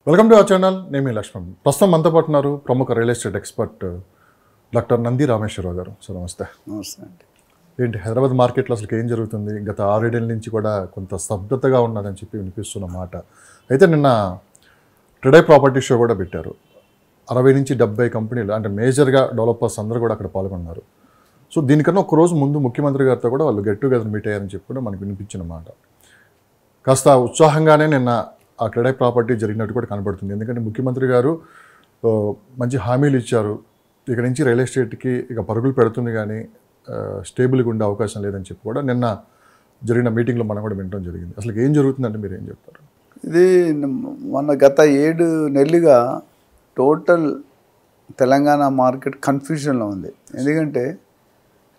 Welcome to our channel. నేను మీ లక్ష్మణ్. ప్రస్తుతం మనతో పాటు ఉన్నారు ప్రముఖ real estate expert doctor Nandi Rameshwar Rao గారు. సార్ నమస్తే. నమస్తే అండి. ఏంటి హైదరాబాద్ మార్కెట్లో అసలు ఏం జరుగుతుంది? గత 6-7 నుంచి కూడా కొంత స్తబ్దతగా ఉన్నదని చెప్పి వినిపిస్తున్న మాట. అయితే నిన్న ట్రేడై ప్రాపర్టీ షో కూడా పెట్టారు. 60 నుంచి 70 కంపెనీలు అంటే మేజర్గా డెవలపర్స్ అందరూ కూడా అక్కడ పాల్గొన్నారు. సో దీనికన్నా ఒక రోజు ముందు ముఖ్యమంత్రి గారితో కూడా వాళ్ళు గెట్ టుగెదర్ మీట్ అయ్యారని చెప్పి కూడా మనకు వినిపించిన మాట. కాస్త ఉత్సాహంగానే నిన్న ఆ ట్రేడై ప్రాపర్టీ జరిగినట్టు కూడా కనబడుతుంది. ఎందుకంటే ముఖ్యమంత్రి గారు మంచి హామీలు ఇచ్చారు. ఇక నుంచి రియల్ ఎస్టేట్కి ఇక పరుగులు పెడుతుంది కానీ స్టేబుల్గా ఉండే అవకాశం లేదని చెప్పి కూడా నిన్న జరిగిన మీటింగ్లో మనం కూడా వినడం జరిగింది. అసలు ఏం జరుగుతుందంటే మీరు ఏం చెప్తారు? ఇది మొన్న గత 7 నెలలుగా టోటల్ తెలంగాణ మార్కెట్ కన్ఫ్యూజన్లో ఉంది. ఎందుకంటే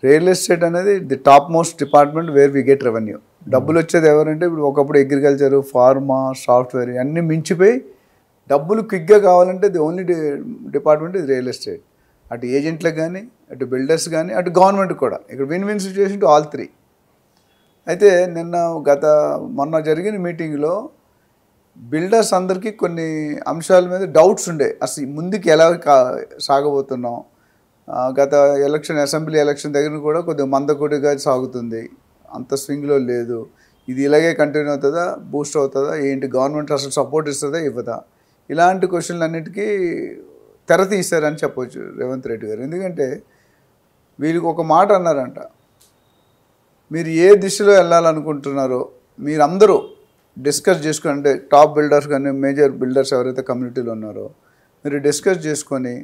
రియల్ ఎస్టేట్ అనేది the top most department where we get revenue. డబ్బులు వచ్చేది ఎవరంటే ఇప్పుడు ఒకప్పుడు అగ్రికల్చరు, ఫార్మా, సాఫ్ట్వేర్ అన్నీ మించిపోయి డబ్బులు క్విక్గా కావాలంటే ది ఓన్లీ డిపార్ట్మెంట్ ఇది రియల్ ఎస్టేట్. అటు ఏజెంట్లకు కానీ, అటు బిల్డర్స్ కానీ, అటు గవర్నమెంట్ కూడా. ఇక్కడ win win situation to all 3. అయితే మొన్న జరిగిన మీటింగ్లో బిల్డర్స్ అందరికీ కొన్ని అంశాల మీద డౌట్స్ ఉండే. అసలు ముందుకు ఎలా సాగబోతున్నాం, గత అసెంబ్లీ ఎలక్షన్ దగ్గర కూడా కొద్దిగా మందకొడిగా సాగుతుంది, అంత స్వింగ్లో లేదు, ఇది ఇలాగే కంటిన్యూ అవుతుందా, బూస్ట్ అవుతుందా, ఏంటి గవర్నమెంట్ అసలు సపోర్ట్ ఇస్తుందా ఇవ్వదా, ఇలాంటి క్వశ్చన్లు అన్నిటికీ తెర తీశారని చెప్పవచ్చు రేవంత్ రెడ్డి గారు. ఎందుకంటే వీళ్ళకి ఒక మాట అన్నారంట, మీరు ఏ దిశలో వెళ్ళాలనుకుంటున్నారో మీరందరూ డిస్కస్ చేసుకొని, అంటే టాప్ బిల్డర్స్ కానీ మేజర్ బిల్డర్స్ ఎవరైతే కమ్యూనిటీలో ఉన్నారో మీరు డిస్కస్ చేసుకొని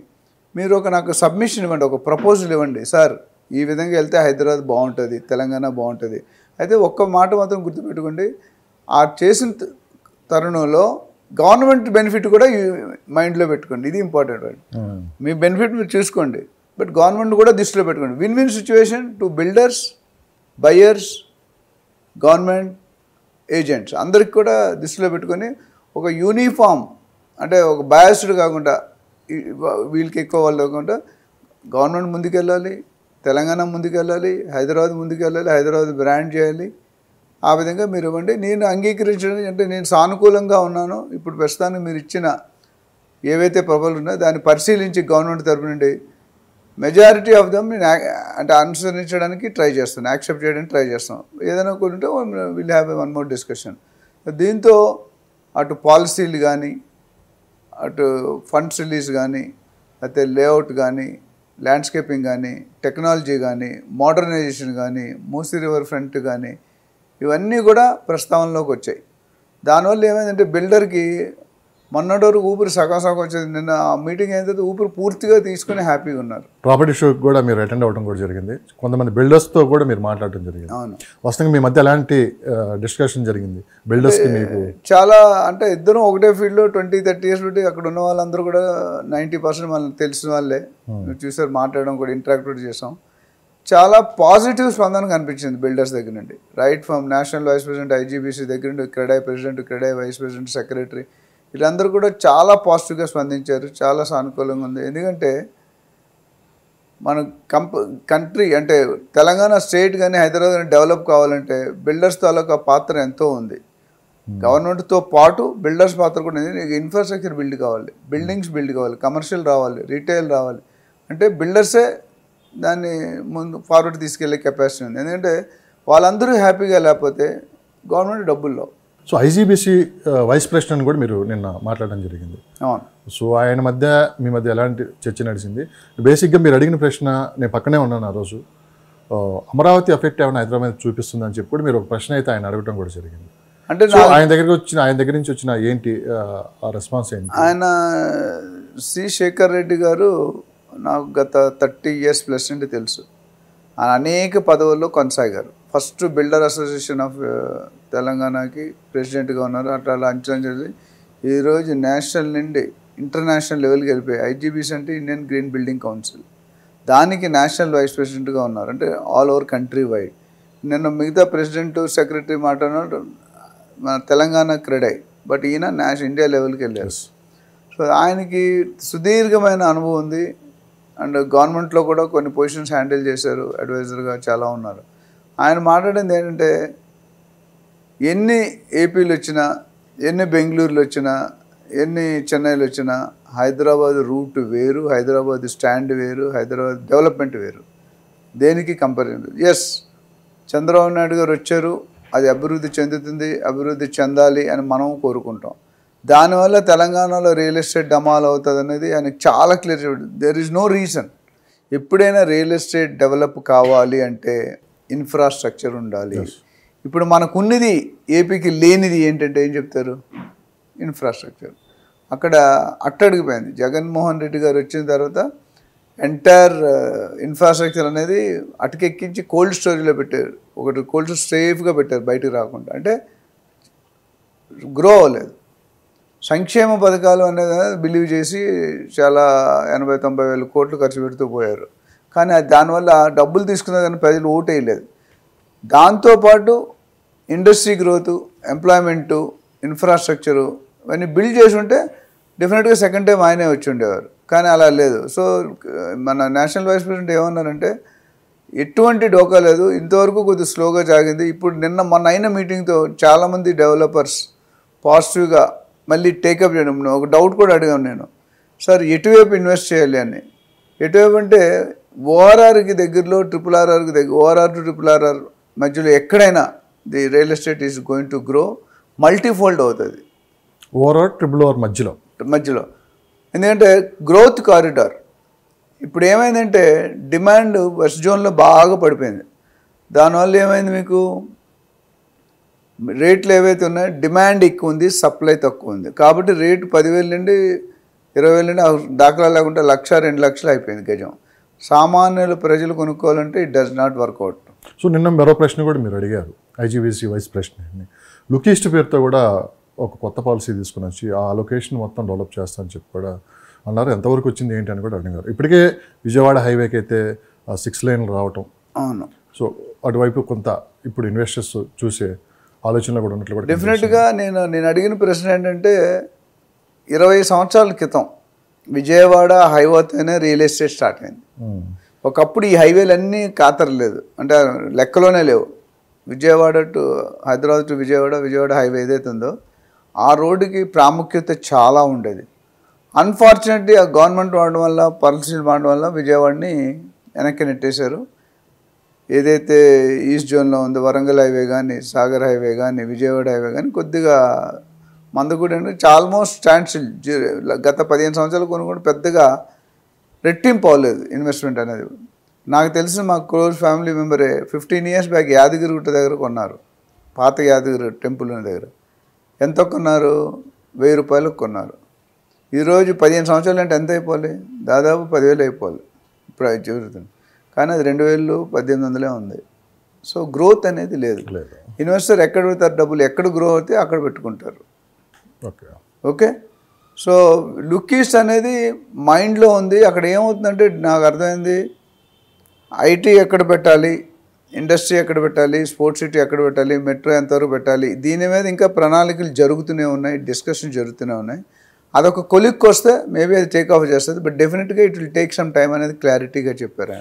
మీరు నాకు సబ్మిషన్ ఇవ్వండి, ఒక ప్రపోజల్ ఇవ్వండి. సార్ ఈ విధంగా వెళ్తే హైదరాబాద్ బాగుంటుంది, తెలంగాణ బాగుంటుంది. అయితే ఒక్క మాట మాత్రం గుర్తుపెట్టుకోండి, ఆ చేసిన తరుణంలో గవర్నమెంట్ బెనిఫిట్ కూడా మైండ్లో పెట్టుకోండి. ఇది ఇంపార్టెంట్ అండి. మీ బెనిఫిట్ మీరు చూసుకోండి, బట్ గవర్నమెంట్ కూడా దృష్టిలో పెట్టుకోండి. Win win situation to builders, buyers, government, agents అందరికి కూడా దృష్టిలో పెట్టుకొని ఒక యూనిఫామ్, అంటే ఒక బయాస్డ్ కాకుండా వీళ్ళకి ఎక్కువ వాళ్ళు కాకుండా గవర్నమెంట్ ముందుకెళ్ళాలి, తెలంగాణ ముందుకెళ్ళాలి, హైదరాబాద్ ముందుకెళ్ళాలి, హైదరాబాద్ బ్రాండ్ చేయాలి. ఆ విధంగా మీరు ఇవ్వండి. నేను అంగీకరించడం అంటే నేను సానుకూలంగా ఉన్నాను. ఇప్పుడు ప్రస్తుతానికి మీరు ఇచ్చిన ఏవైతే ప్రపోజల్ ఉన్నాయో దాన్ని పరిశీలించి గవర్నమెంట్ తరపు నుండి మెజారిటీ ఆఫ్ దమ్ నేను అంటే అనుసరించడానికి ట్రై చేస్తాను, యాక్సెప్ట్ చేయడానికి ట్రై చేస్తాను. ఏదైనా కొన్ని ఉంటే will have one more discussion. దీంతో అటు పాలసీలు కానీ, అటు ఫండ్స్ రిలీజ్ కానీ, అయితే లేఅవుట్ కానీ, ల్యాండ్స్కేపింగ్ కానీ, టెక్నాలజీ కానీ, మోడర్నైజేషన్ కానీ, మూసీ రివర్ ఫ్రంట్ కానీ, ఇవన్నీ కూడా ప్రస్తావనలోకి వచ్చాయి. దానివల్ల ఏమైందంటే బిల్డర్కి మొన్నటి వరకు ఊపిరి సగం వచ్చేది. నిన్న ఆ మీటింగ్ అయిన తర్వాత ఊపిరి పూర్తిగా తీసుకుని హ్యాపీగా ఉన్నారు. ప్రాపర్టీ షోకి కూడా మీరు అటెండ్ అవ్వడం కూడా జరిగింది. కొంతమంది బిల్డర్స్తో కూడా మీరు మాట్లాడటం జరిగింది. అవును, వాస్తవంగా మీ మధ్య ఎలాంటి డిస్కషన్ జరిగింది? బిల్డర్స్కి మీకు చాలా అంటే ఇద్దరం ఒకటే ఫీల్డ్లో 20-30 ఇయర్స్ బట్టి అక్కడ ఉన్న వాళ్ళందరూ కూడా 90% మనకు తెలిసిన వాళ్ళే. చూసారు, మాట్లాడడం కూడా, ఇంటరాక్ట్ కూడా చేసాం. చాలా పాజిటివ్ స్పందన కనిపించింది బిల్డర్స్ దగ్గర నుండి. Right from national vice president IGBC దగ్గర నుండి CREDAI president, CREDAI vice president, secretary, వీళ్ళందరూ కూడా చాలా పాజిటివ్గా స్పందించారు. చాలా సానుకూలంగా ఉంది. ఎందుకంటే మన కంట్రీ అంటే తెలంగాణ స్టేట్ కానీ హైదరాబాద్ కానీ డెవలప్ కావాలంటే బిల్డర్స్ తాలూకా పాత్ర ఎంతో ఉంది. గవర్నమెంట్తో పాటు బిల్డర్స్ పాత్ర కూడా ఉంది. ఇన్ఫ్రాస్ట్రక్చర్ బిల్డ్ కావాలి, బిల్డింగ్స్ బిల్డ్ కావాలి, కమర్షియల్ రావాలి, రీటైల్ రావాలి. అంటే బిల్డర్సే దాన్ని ముందు ఫార్వర్డ్ తీసుకెళ్లే కెపాసిటీ ఉంది. ఎందుకంటే వాళ్ళందరూ హ్యాపీగా లేకపోతే గవర్నమెంట్ డబ్బుల్లో. సో ఐజీబీసీ వైస్ ప్రెసిడెంట్ కూడా మీరు నిన్న మాట్లాడడం జరిగింది. అవును. సో మీ మధ్య ఎలాంటి చర్చ నడిచింది? బేసిక్గా మీరు అడిగిన ప్రశ్న, నేను పక్కనే ఉన్నాను ఆ రోజు, అమరావతి ఎఫెక్ట్ ఏమైనా హైదరాబాద్ చూపిస్తుందని చెప్పి కూడా మీరు ఒక ప్రశ్న అయితే ఆయన అడగడం కూడా జరిగింది. అంటే ఆయన దగ్గర నుంచి వచ్చిన ఏంటి ఆ రెస్పాన్స్ ఏంటి? ఆయన సి శేఖర్ రెడ్డి గారు నాకు గత 30 years ప్లస్ నుండి తెలుసు. ఆయన అనేక పదవుల్లో కొనసాగారు. ఫస్ట్ బిల్డర్ అసోసియేషన్ ఆఫ్ తెలంగాణకి ప్రెసిడెంట్గా ఉన్నారు. అట్లా అంచనా జరిగి ఈరోజు నేషనల్ నుండి ఇంటర్నేషనల్ లెవెల్కి వెళ్ళిపోయి ఐజీబీసీ అంటే ఇండియన్ గ్రీన్ బిల్డింగ్ కౌన్సిల్, దానికి నేషనల్ వైస్ ప్రెసిడెంట్గా ఉన్నారు. అంటే ఆల్ ఓవర్ కంట్రీ వైడ్. నిన్న మిగతా ప్రెసిడెంట్, సెక్రటరీ మాట్లాడిన మన తెలంగాణ క్రెడై, బట్ ఈయన ఇండియా లెవెల్కి వెళ్ళారు. సో ఆయనకి సుదీర్ఘమైన అనుభవం ఉంది. అండ్ గవర్నమెంట్లో కూడా కొన్ని పొజిషన్స్ హ్యాండిల్ చేశారు, అడ్వైజర్గా చాలా ఉన్నారు. ఆయన మాట్లాడింది ఏంటంటే ఎన్ని ఏపీలు వచ్చినా, ఎన్ని బెంగళూరులో వచ్చినా, ఎన్ని చెన్నైలో వచ్చినా హైదరాబాద్ రూట్ వేరు, హైదరాబాద్ స్టాండ్ వేరు, హైదరాబాద్ డెవలప్మెంట్ వేరు. దేనికి కంపారిజన్ లేదు. ఎస్, చంద్రబాబు నాయుడు గారు వచ్చారు, అది అభివృద్ధి చెందుతుంది, అభివృద్ధి చెందాలి అని మనం కోరుకుంటాం. దానివల్ల తెలంగాణలో రియల్ ఎస్టేట్ డమాల్ అవుతుంది అనేది ఆయనకు చాలా క్లియర్ చెప్పాడు. There is no reason. ఎప్పుడైనా రియల్ ఎస్టేట్ డెవలప్ కావాలి అంటే ఇన్ఫ్రాస్ట్రక్చర్ ఉండాలి. ఇప్పుడు మనకున్నది ఏపీకి లేనిది ఏంటంటే ఏం చెప్తారు? ఇన్ఫ్రాస్ట్రక్చర్. అక్కడ అట్టడిగిపోయింది. జగన్మోహన్ రెడ్డి గారు వచ్చిన తర్వాత ఎంటైర్ ఇన్ఫ్రాస్ట్రక్చర్ అనేది అటుకెక్కించి కోల్డ్ స్టోరేజ్లో పెట్టారు. ఒకటి కోల్డ్ స్టోరేజ్ సేఫ్గా పెట్టారు, బయటకు రాకుండా. అంటే గ్రో అవ్వలేదు. సంక్షేమ పథకాలు అనేది బిలీవ్ చేసి చాలా 80-90 వేల కోట్లు ఖర్చు పెడుతూ పోయారు. కానీ దానివల్ల డబ్బులు తీసుకున్న కానీ ప్రజలు ఓటు వేయలేదు. దాంతోపాటు ఇండస్ట్రీ గ్రోత్, ఎంప్లాయ్మెంటు, ఇన్ఫ్రాస్ట్రక్చరు ఇవన్నీ బిల్డ్ చేసి ఉంటే డెఫినెట్గా సెకండ్ టైం ఆయనే వచ్చి ఉండేవారు. కానీ అలా లేదు. సో మన నేషనల్ వైస్ ప్రెసిడెంట్ ఏమన్నారంటే ఎటువంటి డోకా లేదు, ఇంతవరకు కొద్దిగా స్లోగా జాగింది. ఇప్పుడు మొన్న అయిన మీటింగ్తో చాలామంది డెవలపర్స్ పాజిటివ్గా మళ్ళీ టేకప్ చేయడం. ఒక డౌట్ కూడా అడిగాను నేను, సార్ ఎటువైపు ఇన్వెస్ట్ చేయాలి అని. ఎటువైపు అంటే ఓఆర్ఆర్కి దగ్గరలో RRRకి దగ్గర, ఓఆర్ఆర్ టు RRR మధ్యలో ఎక్కడైనా the real estate is going to grow, multifold అవుతుంది. ఓఆర్ఆర్ RRR మధ్యలో ఎందుకంటే గ్రోత్ కారిడార్. ఇప్పుడు ఏమైందంటే డిమాండ్ వెస్ట్ జోన్లో బాగా పడిపోయింది. దానివల్ల ఏమైంది, మీకు రేట్లు ఏవైతే ఉన్నాయో డిమాండ్ ఎక్కువ ఉంది, సప్లై తక్కువ ఉంది. కాబట్టి రేటు 10,000 నుండి 20,000 నుండి దాఖలా లేకుండా 1,00,000-2 లక్షలు అయిపోయింది గజం. సామాన్యుల ప్రజలు కొనుక్కోవాలంటే it does not work out. So నిన్న మరో ప్రశ్న కూడా మీరు అడిగారు, IGVC వైస్ ప్రెసిడెంట్ని. లుక్ ఈస్ట్ పేరుతో కూడా ఒక కొత్త పాలసీ తీసుకుని వచ్చి ఆ లొకేషన్ మొత్తం డెవలప్ చేస్తానని చెప్పి కూడా అన్నారు. ఎంతవరకు వచ్చింది ఏంటి అని కూడా అడిగారు. ఇప్పటికే విజయవాడ హైవేకి అయితే 6 లేన్లు రావటం. అవును. సో అటువైపు కొంత ఇప్పుడు ఇన్వెస్టర్స్ చూసే ఆలోచనలు కూడా ఉన్నట్లు కూడా డెఫినెట్గా నేను అడిగిన ప్రశ్న ఏంటంటే 20 సంవత్సరాల క్రితం విజయవాడ హైవేతోనే రియల్ ఎస్టేట్ స్టార్ట్ అయింది. ఒకప్పుడు ఈ హైవేలన్నీ ఖాతరలేదు, అంటే లెక్కలోనే లేవు. Vijayawada to Hyderabad to Vijayawada highway ఏదైతే ఉందో ఆ రోడ్డుకి ప్రాముఖ్యత చాలా ఉండేది. అన్ఫార్చునేట్లీ ఆ గవర్నమెంట్ వాడడం వల్ల, పాలసీలు వాడడం వల్ల విజయవాడని వెనక్కి నెట్టేశారు. ఏదైతే ఈస్ట్ జోన్లో ఉందో వరంగల్ హైవే కానీ, సాగర్ హైవే కానీ, విజయవాడ హైవే కానీ కొద్దిగా మందకూడి అంటే ఆల్మోస్ట్ స్టాండ్ స్టిల్. గత 15 సంవత్సరాలు కొనుక్కుంటే పెద్దగా రెట్టింపు అవ్వలేదు ఇన్వెస్ట్మెంట్ అనేది. నాకు తెలిసిన మా క్లోజ్ ఫ్యామిలీ మెంబరే 15 ఇయర్స్ బ్యాక్ యాదగిరి గుట్ట దగ్గర కొన్నారు, పాత యాదగిరి టెంపుల్ దగ్గర. ఎంత కొన్నారు? 1000 రూపాయలకు కొన్నారు. ఈరోజు 15 సంవత్సరాలు అంటే ఎంత అయిపోవాలి? దాదాపు 10,000 అయిపోవాలి ఇప్పుడు అది జరుగుతుంది. కానీ అది 2,000-1,800 ఉంది. సో గ్రోత్ అనేది లేదు. ఇన్వెస్టర్ ఎక్కడ పెడతారు డబ్బులు? ఎక్కడ గ్రో అవుతే అక్కడ పెట్టుకుంటారు. ఓకే. సో లుక్ ఈస్ట్ అనేది మైండ్లో ఉంది. అక్కడ ఏమవుతుందంటే నాకు అర్థమైంది, ఐటీ ఎక్కడ పెట్టాలి, ఇండస్ట్రీ ఎక్కడ పెట్టాలి, స్పోర్ట్స్ సిటీ ఎక్కడ పెట్టాలి, మెట్రో ఎంతవరకు పెట్టాలి, దీని మీద ఇంకా ప్రణాళికలు జరుగుతూనే ఉన్నాయి, డిస్కషన్ జరుగుతూనే ఉన్నాయి. అదొక కొలిక్కి వస్తే మేబీ అది టేక్ ఆఫ్ చేస్తుంది. బట్ డెఫినెట్గా it will take some time అనేది క్లారిటీగా చెప్పారు ఆయన.